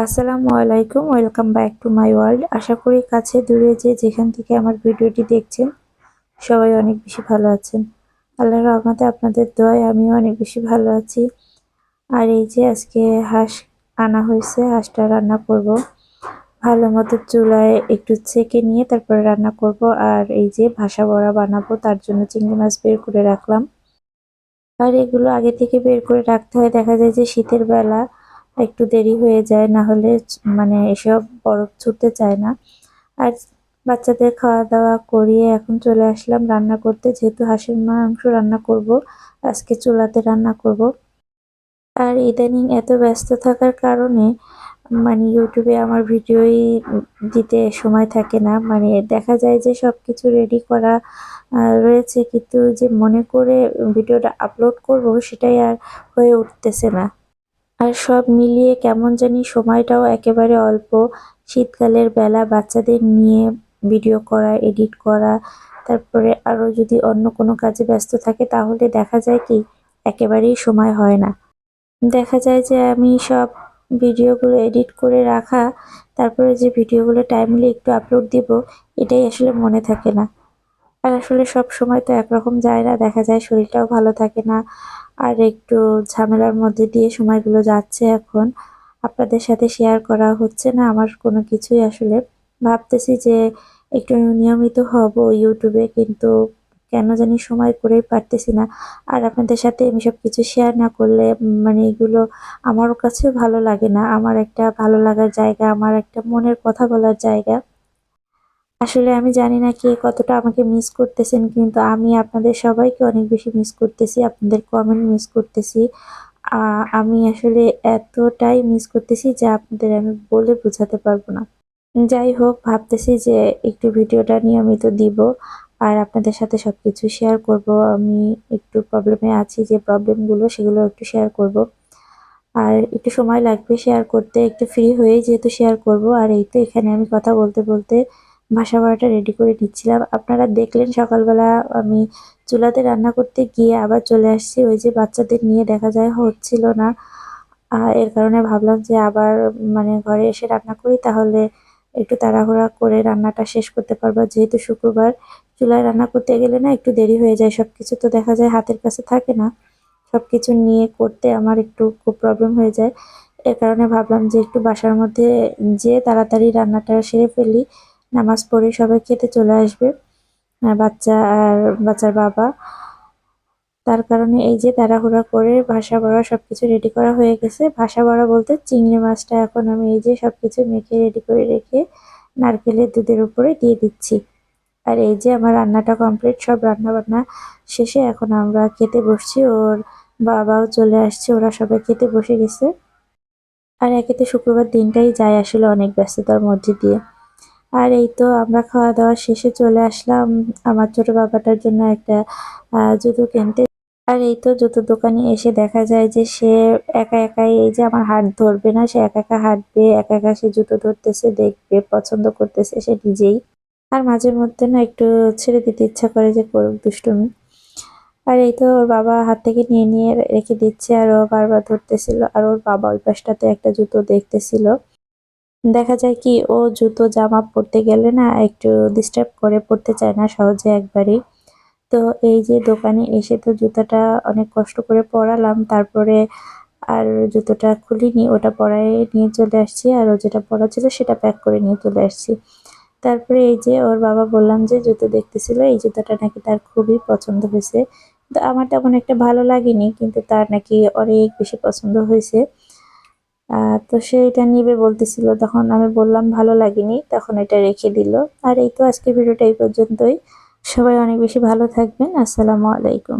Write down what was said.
আসসালামু আলাইকুম, welcome back to my world. আশা করি কাছে দূরে যে যেখান থেকে আমার ভিডিওটি দেখছেন সবাই অনেক বেশি ভালো আছেন। আল্লাহর রহমতে আপনাদের দোয়ায় আমিও অনেক বেশি ভালো আছি। আর এই যে আজকে হাঁস আনা হয়েছে, হাঁসটা রান্না করব। ভালো মতো চুলায় একটু ছেঁকে নিয়ে তারপরে রান্না করব। আর এই যে ভাসা বড়া বানাবো, তার জন্য চিংড়ি মাছ বের করে রাখলাম। আর এগুলো আগে থেকে বের করে রাখতে হয়, দেখা যায় যে শীতের বেলা একটু দেরি হয়ে যায়, না হলে মানে এসব বরফ ছুটতে চায় না। আর বাচ্চাদের খাওয়া দাওয়া করিয়ে এখন চলে আসলাম রান্না করতে, যেহেতু হাঁসের মাংস রান্না করব, আজকে চুলাতে রান্না করব। আর ইদানিং এত ব্যস্ত থাকার কারণে মানে ইউটিউবে আমার ভিডিওই দিতে সময় থাকে না। মানে দেখা যায় যে সবকিছু রেডি করা রয়েছে, কিন্তু যে মনে করে ভিডিওটা আপলোড করব সেটাই আর হয়ে উঠতেছে না। আর সব মিলিয়ে কেমন জানি সময়টাও একেবারে অল্প। শীতকালের বেলা বাচ্চাদের নিয়ে ভিডিও করা, এডিট করা, তারপরে আরও যদি অন্য কোনো কাজে ব্যস্ত থাকে তাহলে দেখা যায় কি একেবারেই সময় হয় না। দেখা যায় যে আমি সব ভিডিওগুলো এডিট করে রাখা, তারপরে যে ভিডিওগুলো টাইমলি একটু আপলোড দিব, এটাই আসলে মনে থাকে না। আর আসলে সব সময় তো একরকম যায় না, দেখা যায় শরীরটাও ভালো থাকে না। আর একটু ঝামেলার মধ্যে দিয়ে সময়গুলো যাচ্ছে এখন। আপনাদের সাথে শেয়ার করা হচ্ছে না আমার কোনো কিছুই আসলে। ভাবতেছি যে একটু নিয়মিত হব ইউটিউবে, কিন্তু কেন জানি সময় করেই পারতেছি না। আর আপনাদের সাথে আমি সবকিছু শেয়ার না করলে মানে এগুলো আমারও কাছেও ভালো লাগে না। আমার একটা ভালো লাগার জায়গা, আমার একটা মনের কথা বলার জায়গা। আসলে আমি জানি না কে কতটা আমাকে মিস করতেছেন, কিন্তু আমি আপনাদের সবাইকে অনেক বেশি মিস করতেছি, আপনাদের কমেন্ট মিস করতেছি। আমি আসলে এতটাই মিস করতেছি যে আপনাদের আমি বলে বোঝাতে পারবো না। যাই হোক, ভাবতেছি যে একটু ভিডিওটা নিয়মিত দিব আর আপনাদের সাথে সবকিছু শেয়ার করব। আমি একটু প্রবলেমে আছি, যে প্রবলেমগুলো সেগুলো একটু শেয়ার করব। আর একটু সময় লাগবে শেয়ার করতে, একটু ফ্রি হয়েই যেহেতু শেয়ার করব। আর এই তো এখানে আমি কথা বলতে বলতে বাসা বাড়াটা রেডি করে নিচ্ছিলাম। আপনারা দেখলেন সকালবেলা আমি চুলাতে রান্না করতে গিয়ে আবার চলে আসছি, ওই যে বাচ্চাদের নিয়ে দেখা যায় হচ্ছিল না। এর কারণে ভাবলাম যে আবার মানে ঘরে এসে রান্না করি, তাহলে একটু তাড়াহুড়া করে রান্নাটা শেষ করতে পারবো। যেহেতু শুক্রবার চুলায় রান্না করতে গেলে না একটু দেরি হয়ে যায়, সবকিছু তো দেখা যায় হাতের কাছে থাকে না, সবকিছু নিয়ে করতে আমার একটু খুব প্রবলেম হয়ে যায়। এর কারণে ভাবলাম যে একটু বাসার মধ্যে যেয়ে তাড়াতাড়ি রান্নাটা সেরে ফেলি, নামাজ পড়ে সবাই খেতে চলে আসবে, বাচ্চা আর বাচ্চার বাবা। তার কারণে এই যে তাড়াহুড়া করে ভাসা বড়া সবকিছু রেডি করা হয়ে গেছে। ভাসা বড়া বলতে চিংড়ি মাছটা এখন আমি এই যে সবকিছু মেখে রেডি করে রেখে নারকেলের দুধের উপরে দিয়ে দিচ্ছি। আর এই যে আমার রান্নাটা কমপ্লিট, সব রান্না বান্না শেষে এখন আমরা খেতে বসছি। ওর বাবাও চলে আসছে, ওরা সবাই খেতে বসে গেছে। আর একেতে শুক্রবার দিনটাই যায় আসলে অনেক ব্যস্ততার মধ্যে দিয়ে। আর এই তো আমরা খাওয়া দাওয়া শেষে চলে আসলাম আমার ছোট বাবাটার জন্য একটা জুতো কিনতে। আর এই তো জুতোর দোকানে এসে দেখা যায় যে সে একা একাই, এই যে আমার হাত ধরবে না, সে একা একা হাঁটবে, একা একা সে জুতো ধরতেছে, দেখবে, পছন্দ করতেছে সে নিজেই। আর মাঝে মধ্যে না একটু ছেড়ে দিতে ইচ্ছা করে যে করুক দুষ্টুমি। আর এই তো ওর বাবা হাত থেকে নিয়ে নিয়ে রেখে দিচ্ছে, আর ও বারবার ধরতেছিল। আর ওর বাবা ওই পাশটাতে একটা জুতো দেখতেছিল। দেখা যায় কি ও জুতো জামা পরতে গেলে না একটু ডিস্টার্ব করে, পরতে চায় না সহজে একবারেই। তো এই যে দোকানে এসে তো জুতাটা অনেক কষ্ট করে পরালাম, তারপরে আর জুতোটা খুলিনি, ওটা পরায় নিয়ে চলে আসছি। আর ও যেটা পরা ছিল সেটা প্যাক করে নিয়ে চলে আসছি। তারপরে এই যে ওর বাবা বললাম যে জুতো দেখতেছিল, এই জুতোটা নাকি তার খুবই পছন্দ হয়েছে। তো আমার তেমন একটা ভালো লাগেনি, কিন্তু তার নাকি অনেক বেশি পছন্দ হয়েছে। তো সে এটা নিবে বলতেছিল, তখন আমি বললাম ভালো লাগেনি, তখন এটা রেখে দিল। আর এই তো আজকের ভিডিওটা এই পর্যন্তই। সবাই অনেক বেশি ভালো থাকবেন। আসসালামু আলাইকুম।